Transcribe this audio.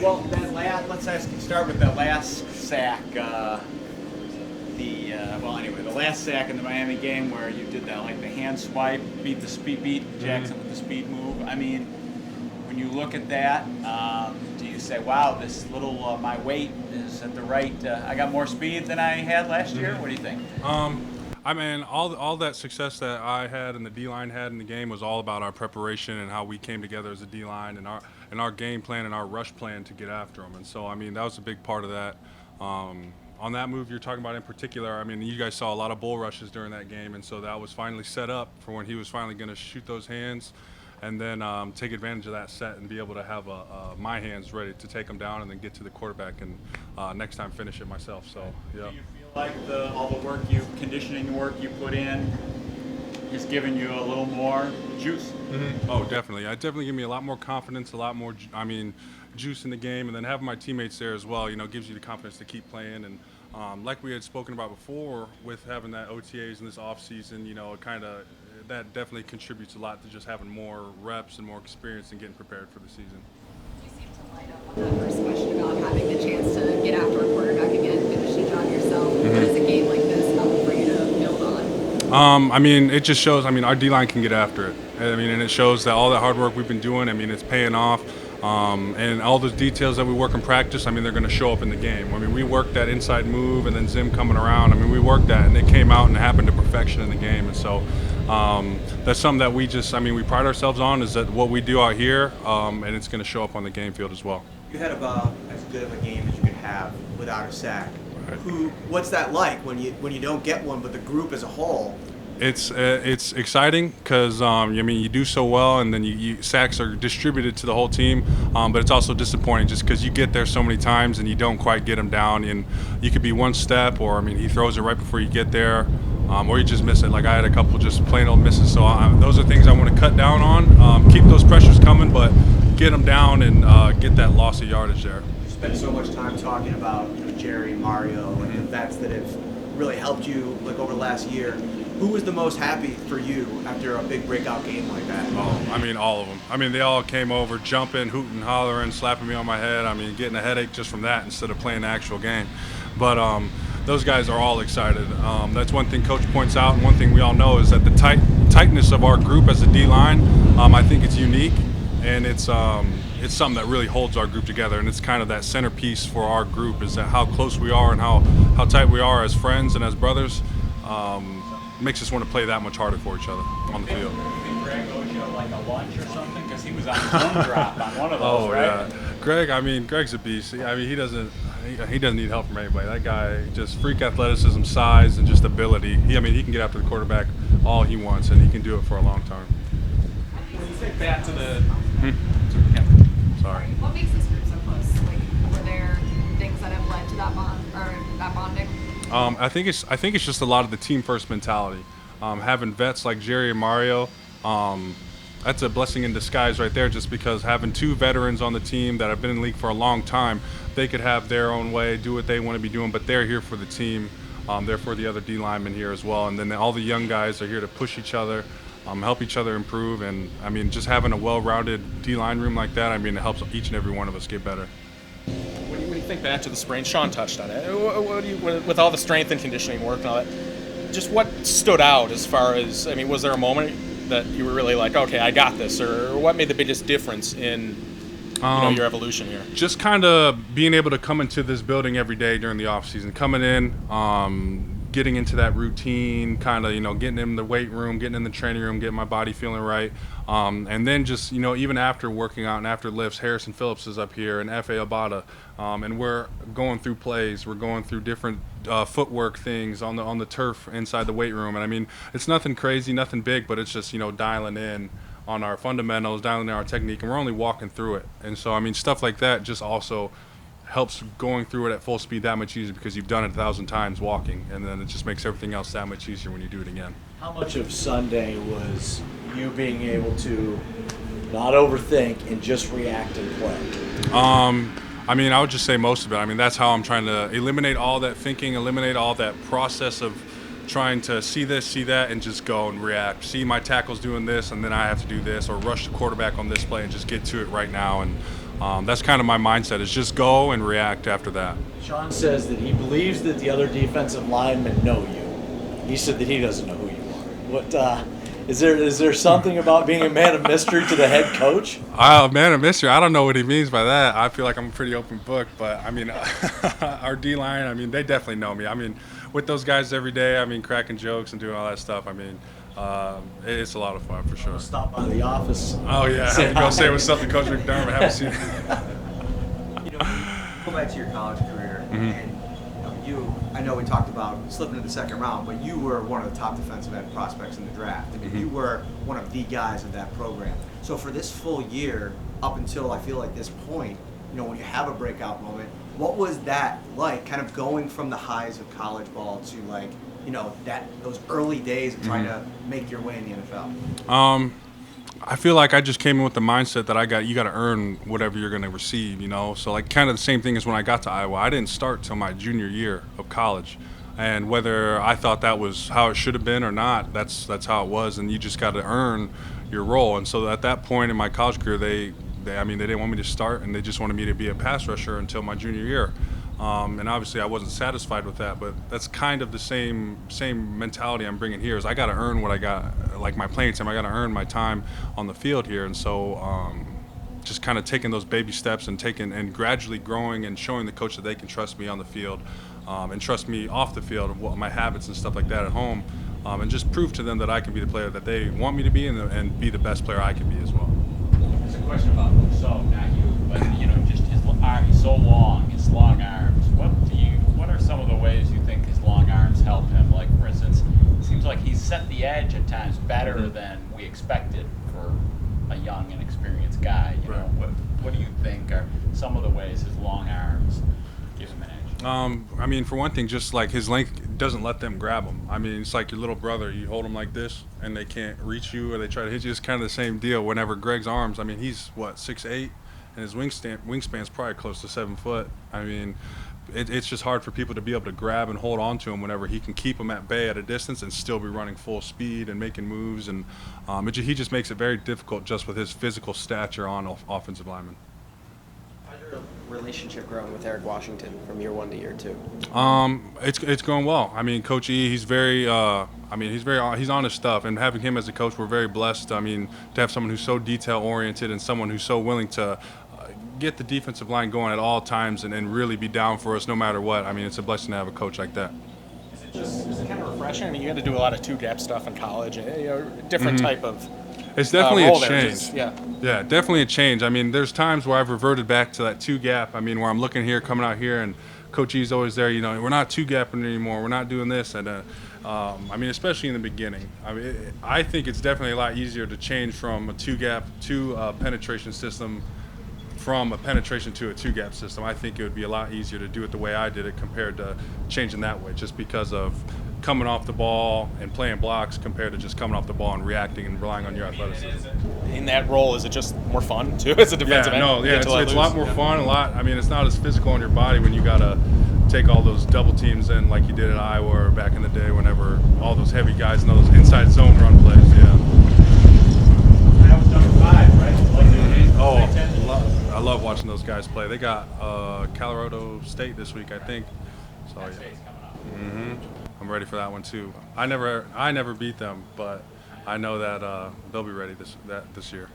Well, start with that last sack. The last sack in the Miami game where you did that, like the hand swipe, beat Jackson with the speed move. I mean, when you look at that, do you say, wow, this little, my weight is at the right, I got more speed than I had last year? What do you think? I mean, all that success that I had and the D line had in the game was all about our preparation and how we came together as a D line and our game plan and our rush plan to get after them. And so, I mean, that was a big part of that. On that move you're talking about in particular, I mean, you guys saw a lot of bull rushes during that game, and so that was finally set up for when he was finally going to shoot those hands, and then take advantage of that set and be able to have my hands ready to take them down and then get to the quarterback and next time finish it myself. So, yeah. Do you feel like all the conditioning work you put in is giving you a little more juice? Mm-hmm. Oh, definitely. It definitely gave me a lot more confidence, a lot more, juice in the game, and then having my teammates there as well, gives you the confidence to keep playing. And like we had spoken about before, with having that OTAs in this off season, that definitely contributes a lot to just having more reps and more experience and getting prepared for the season. You seem to light up on that first question about having the chance to get after a quarterback again, finish the job yourself. Mm-hmm. What does a game like this help for you to build on? It just shows, our D-line can get after it. And it shows that all that hard work we've been doing, it's paying off. And all those details that we work in practice, they're going to show up in the game. We worked that inside move and then Zim coming around. We worked that, and it came out and it happened to perfection in the game. And so that's something that we we pride ourselves on, is that what we do out here, and it's going to show up on the game field as well. You had about as good of a game as you could have without a sack. Right. What's that like when you don't get one, but the group as a whole? It's exciting because you do so well, and then sacks are distributed to the whole team. But it's also disappointing just because you get there so many times and you don't quite get them down, and you could be one step, or he throws it right before you get there, or you just miss it. Like I had a couple just plain old misses. So those are things I want to cut down on. Keep those pressures coming, but get them down and get that loss of yardage there. You spent so much time talking about Jerry, Mario, and the vets that have really helped you over the last year. Who was the most happy for you after a big breakout game like that? Oh, all of them. They all came over, jumping, hooting, hollering, slapping me on my head. Getting a headache just from that instead of playing the actual game. But those guys are all excited. That's one thing Coach points out, and one thing we all know is that the tightness of our group as a D-line, I think it's unique, and it's something that really holds our group together, and it's kind of that centerpiece for our group, is that how close we are and how tight we are as friends and as brothers. Makes us want to play that much harder for each other on the field. Do you think Greg owes you a lunch or something? Because he was on his own drop on one of those, right? Yeah. Greg's a beast. He doesn't need help from anybody. That guy, just freak athleticism, size, and just ability. He can get after the quarterback all he wants, and he can do it for a long time. When you think back to the Sorry. What makes this group so close? Were there things that have led to that bond or that bonding? I think it's just a lot of the team first mentality. Having vets like Jerry and Mario, that's a blessing in disguise right there. Just because having two veterans on the team that have been in the league for a long time, they could have their own way, do what they want to be doing, but they're here for the team. They're for the other D linemen here as well, and then all the young guys are here to push each other, help each other improve, and just having a well-rounded D line room like that, it helps each and every one of us get better. when you think back to the sprain, Sean touched on it. With all the strength and conditioning work and all that, just what stood out as far as, was there a moment that you were really like, okay, I got this, or what made the biggest difference in your evolution here? Just kind of being able to come into this building every day during the off season, coming in, getting into that routine, kind of, getting in the weight room, getting in the training room, getting my body feeling right. And then just, even after working out and after lifts, Harrison Phillips is up here and F.A. Abada, and we're going through plays. We're going through different footwork things on the turf inside the weight room. And it's nothing crazy, nothing big, but it's just, dialing in on our fundamentals, dialing in our technique, and we're only walking through it. And so, stuff like that just also helps going through it at full speed that much easier because you've done it 1,000 times walking, and then it just makes everything else that much easier when you do it again. How much of Sunday was you being able to not overthink and just react and play? I would just say most of it. That's how I'm trying to eliminate all that thinking, eliminate all that process of trying to see this, see that, and just go and react. See my tackles doing this, and then I have to do this, or rush the quarterback on this play and just get to it right now. And that's kind of my mindset, is just go and react after that. Sean says that he believes that the other defensive linemen know you. He said that he doesn't know who you are. What is there something about being a man of mystery to the head coach? Man of mystery, I don't know what he means by that. I feel like I'm a pretty open book, but I mean, our D-line, I mean, they definitely know me. I mean, with those guys every day, I mean, cracking jokes and doing all that stuff, I mean, it's a lot of fun for sure. Stop by the office. Oh, yeah, I have to go say what's up to Coach McDermott. I haven't seen him. Go back to your college career, and I know we talked about slipping to the second round, but you were one of the top defensive end prospects in the draft. I mean, you were one of the guys of that program. So for this full year, up until I feel like this point, when you have a breakout moment, what was that like, kind of going from the highs of college ball to like, those early days of trying to make your way in the NFL? I feel like I just came in with the mindset that you got to earn whatever you're going to receive, So like kind of the same thing as when I got to Iowa. I didn't start till my junior year of college, and whether I thought that was how it should have been or not, that's how it was, and you just got to earn your role. And so at that point in my college career, they didn't want me to start, and they just wanted me to be a pass rusher until my junior year. And obviously I wasn't satisfied with that, but that's kind of the same mentality I'm bringing here. Is I got to earn what I got, like my playing time. I got to earn my time on the field here, and so just kind of taking those baby steps and gradually growing and showing the coach that they can trust me on the field, and trust me off the field of what my habits and stuff like that at home, and just prove to them that I can be the player that they want me to be, and be the best player I can be as well. There's a question about Rousseau, not you, but just his arm. He's so long, his long arms. What are some of the ways you think his long arms help him? Like, for instance, it seems like he's set the edge at times better than we expected for a young and experienced guy. What do you think are some of the ways his long arms give him an edge? I mean, for one thing, just like his length doesn't let them grab him. I mean, it's like your little brother. You hold him like this, and they can't reach you, or they try to hit you. It's kind of the same deal. Whenever Greg's arms, I mean, he's 6'8", and his wingspan's probably close to 7 foot. I mean, it's just hard for people to be able to grab and hold on to him whenever he can keep them at bay at a distance and still be running full speed and making moves. And he just makes it very difficult just with his physical stature on offensive linemen. How's your relationship growing with Eric Washington from year 1 to year 2? It's going well. I mean, Coach E, he's he's on his stuff, and having him as a coach, we're very blessed. I mean, to have someone who's so detail oriented and someone who's so willing to get the defensive line going at all times and really be down for us no matter what. I mean, it's a blessing to have a coach like that. Is it kind of refreshing? I mean, you had to do a lot of two-gap stuff in college, different type of It's definitely role a there, change. yeah, Definitely a change. I mean, there's times where I've reverted back to that two-gap. I mean, where I'm looking here, coming out here, and Coach E's always there. We're not two-gapping anymore. We're not doing this. And I mean, especially in the beginning. I mean, I think it's definitely a lot easier to change from a two-gap to a penetration system, from a penetration to a two-gap system. I think it would be a lot easier to do it the way I did it compared to changing that way, just because of coming off the ball and playing blocks compared to just coming off the ball and reacting and relying on your athleticism. In that role, is it just more fun too as a defensive end? It's a lot more fun. I mean, it's not as physical on your body when you gotta take all those double teams in like you did at Iowa or back in the day. Whenever all those heavy guys and all those inside zone run plays. Yeah. That was number 5, right? I love watching those guys play. They got Colorado State this week, I think. So yeah. State's coming up. I'm ready for that one too. I never beat them, but I know that they'll be ready this year.